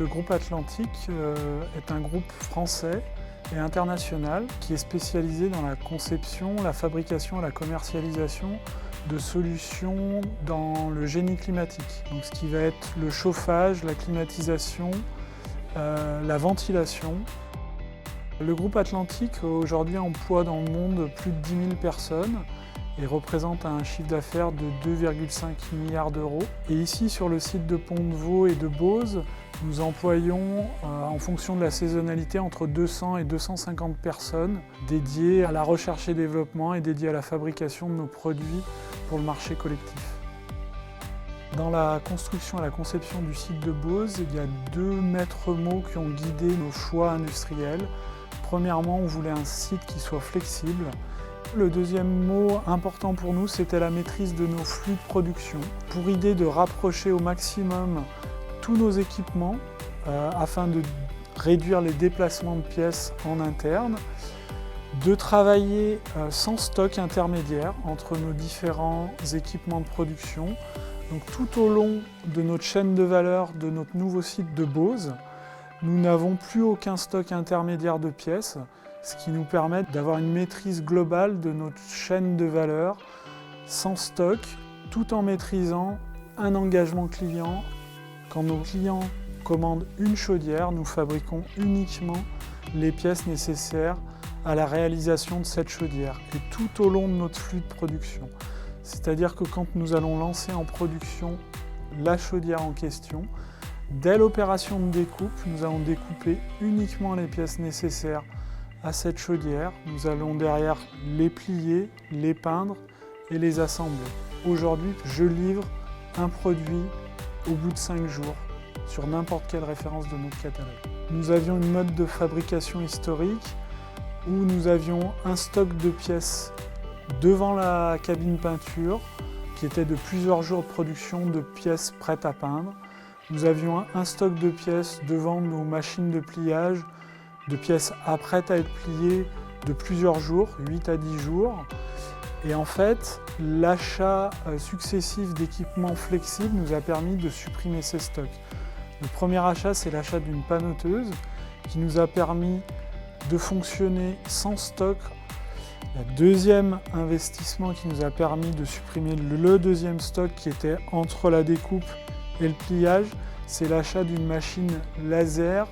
Le groupe Atlantique est un groupe français et international qui est spécialisé dans la conception, la fabrication et la commercialisation de solutions dans le génie climatique. Donc, ce qui va être le chauffage, la climatisation, la ventilation. Le groupe Atlantique aujourd'hui emploie dans le monde plus de 10 000 personnes et représente un chiffre d'affaires de 2,5 milliards d'euros. Et ici, sur le site de Pont-de-Vaux et de Beauce, nous employons, en fonction de la saisonnalité, entre 200 et 250 personnes dédiées à la recherche et développement et dédiées à la fabrication de nos produits pour le marché collectif. Dans la construction et la conception du site de Beauce, il y a deux maîtres mots qui ont guidé nos choix industriels. Premièrement, on voulait un site qui soit flexible. Le deuxième mot important pour nous, c'était la maîtrise de nos flux de production, pour idée de rapprocher au maximum tous nos équipements afin de réduire les déplacements de pièces en interne, de travailler sans stock intermédiaire entre nos différents équipements de production. Donc, tout au long de notre chaîne de valeur de notre nouveau site de Beauce, nous n'avons plus aucun stock intermédiaire de pièces, ce qui nous permet d'avoir une maîtrise globale de notre chaîne de valeur sans stock, tout en maîtrisant un engagement client. Quand nos clients commandent une chaudière, nous fabriquons uniquement les pièces nécessaires à la réalisation de cette chaudière et tout au long de notre flux de production. C'est-à-dire que quand nous allons lancer en production la chaudière en question, dès l'opération de découpe, nous allons découper uniquement les pièces nécessaires à cette chaudière. Nous allons derrière les plier, les peindre et les assembler. Aujourd'hui, je livre un produit au bout de 5 jours sur n'importe quelle référence de notre catalogue. Nous avions une mode de fabrication historique où nous avions un stock de pièces devant la cabine peinture qui était de plusieurs jours de production de pièces prêtes à peindre. Nous avions un stock de pièces devant nos machines de pliage, de pièces prêtes à être pliées de plusieurs jours, 8 à 10 jours. Et en fait, l'achat successif d'équipements flexibles nous a permis de supprimer ces stocks. Le premier achat, c'est l'achat d'une panoteuse qui nous a permis de fonctionner sans stock. Le deuxième investissement qui nous a permis de supprimer le deuxième stock qui était entre la découpe et le pliage, c'est l'achat d'une machine laser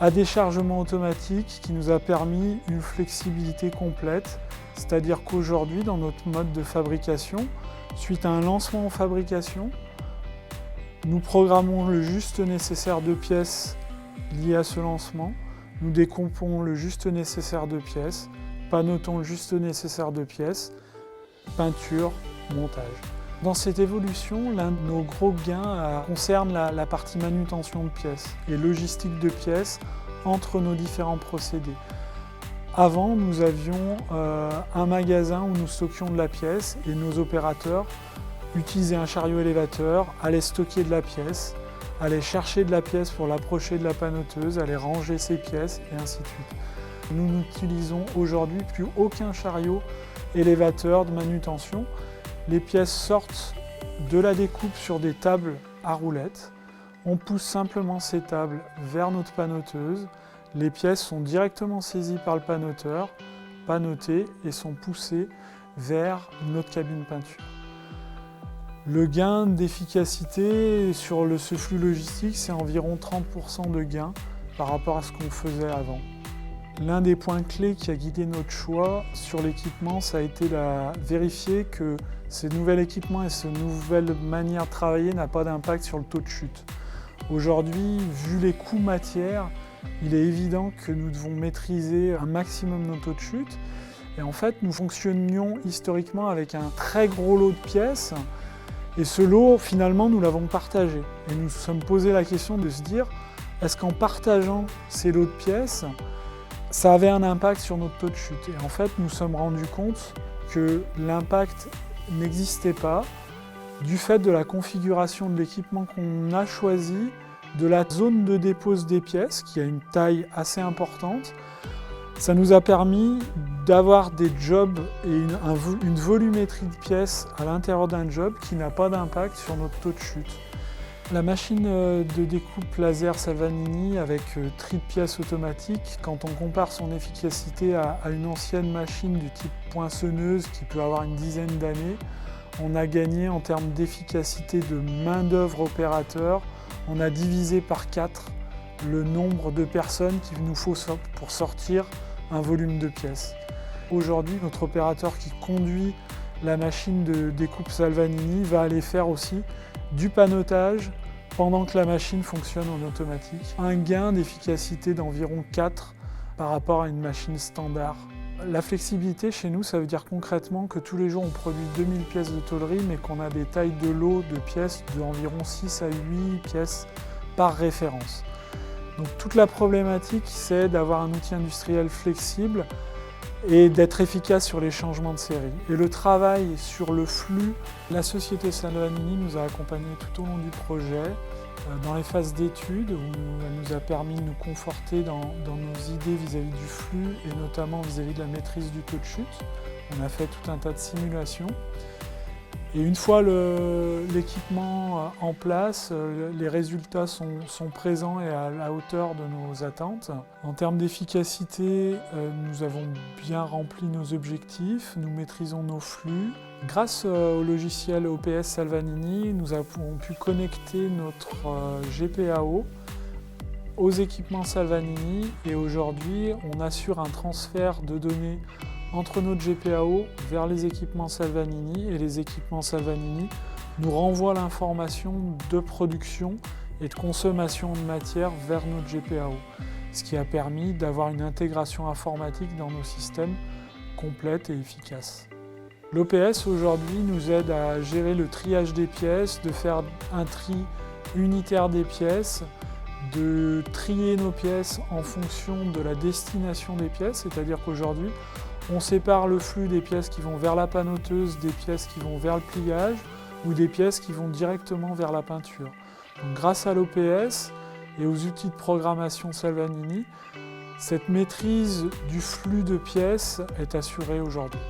à déchargement automatique qui nous a permis une flexibilité complète. C'est-à-dire qu'aujourd'hui, dans notre mode de fabrication, suite à un lancement en fabrication, nous programmons le juste nécessaire de pièces liées à ce lancement, nous découpons le juste nécessaire de pièces, panotons le juste nécessaire de pièces, peinture, montage. Dans cette évolution, l'un de nos gros gains concerne la partie manutention de pièces et logistique de pièces entre nos différents procédés. Avant, nous avions un magasin où nous stockions de la pièce et nos opérateurs utilisaient un chariot élévateur, allaient stocker de la pièce, allaient chercher de la pièce pour l'approcher de la panoteuse, allaient ranger ses pièces et ainsi de suite. Nous n'utilisons aujourd'hui plus aucun chariot élévateur de manutention. Les pièces sortent de la découpe sur des tables à roulettes. On pousse simplement ces tables vers notre panoteuse. Les pièces sont directement saisies par le panoteur, panotées et sont poussées vers notre cabine peinture. Le gain d'efficacité sur ce flux logistique, c'est environ 30% de gain par rapport à ce qu'on faisait avant. L'un des points clés qui a guidé notre choix sur l'équipement, ça a été de vérifier que ce nouvel équipement et cette nouvelle manière de travailler n'a pas d'impact sur le taux de chute. Aujourd'hui, vu les coûts matières, il est évident que nous devons maîtriser un maximum nos taux de chute. Et en fait, nous fonctionnions historiquement avec un très gros lot de pièces. Et ce lot, finalement, nous l'avons partagé. Et nous nous sommes posé la question de se dire, est-ce qu'en partageant ces lots de pièces, ça avait un impact sur notre taux de chute? Et en fait, nous nous sommes rendus compte que l'impact n'existait pas du fait de la configuration de l'équipement qu'on a choisi, de la zone de dépose des pièces, qui a une taille assez importante. Ça nous a permis d'avoir des jobs et une volumétrie de pièces à l'intérieur d'un job qui n'a pas d'impact sur notre taux de chute. La machine de découpe laser Salvagnini avec tri de pièces automatique, quand on compare son efficacité à une ancienne machine du type poinçonneuse qui peut avoir une dizaine d'années, on a gagné en termes d'efficacité de main-d'œuvre opérateur. On a divisé par 4 le nombre de personnes qu'il nous faut pour sortir un volume de pièces. Aujourd'hui, notre opérateur qui conduit la machine de découpe Salvagnini va aller faire aussi du panotage pendant que la machine fonctionne en automatique. Un gain d'efficacité d'environ 4 par rapport à une machine standard. La flexibilité chez nous, ça veut dire concrètement que tous les jours on produit 2000 pièces de tôlerie mais qu'on a des tailles de lots de pièces d'environ 6 à 8 pièces par référence. Donc toute la problématique, c'est d'avoir un outil industriel flexible et d'être efficace sur les changements de série. Et le travail sur le flux, la société Salvagnini nous a accompagnés tout au long du projet, dans les phases d'études, où elle nous a permis de nous conforter dans nos idées vis-à-vis du flux et notamment vis-à-vis de la maîtrise du taux de chute. On a fait tout un tas de simulations. Et une fois l'équipement en place, les résultats sont présents et à la hauteur de nos attentes. En termes d'efficacité, nous avons bien rempli nos objectifs, nous maîtrisons nos flux. Grâce au logiciel OPS Salvagnini, nous avons pu connecter notre GPAO aux équipements Salvagnini et aujourd'hui, on assure un transfert de données entre notre GPAO vers les équipements Salvagnini et les équipements Salvagnini nous renvoient l'information de production et de consommation de matière vers notre GPAO, ce qui a permis d'avoir une intégration informatique dans nos systèmes complète et efficace. L'OPS aujourd'hui nous aide à gérer le triage des pièces, de faire un tri unitaire des pièces, de trier nos pièces en fonction de la destination des pièces, c'est-à-dire qu'aujourd'hui, on sépare le flux des pièces qui vont vers la panoteuse, des pièces qui vont vers le pliage ou des pièces qui vont directement vers la peinture. Donc, grâce à l'OPS et aux outils de programmation Salvagnini, cette maîtrise du flux de pièces est assurée aujourd'hui.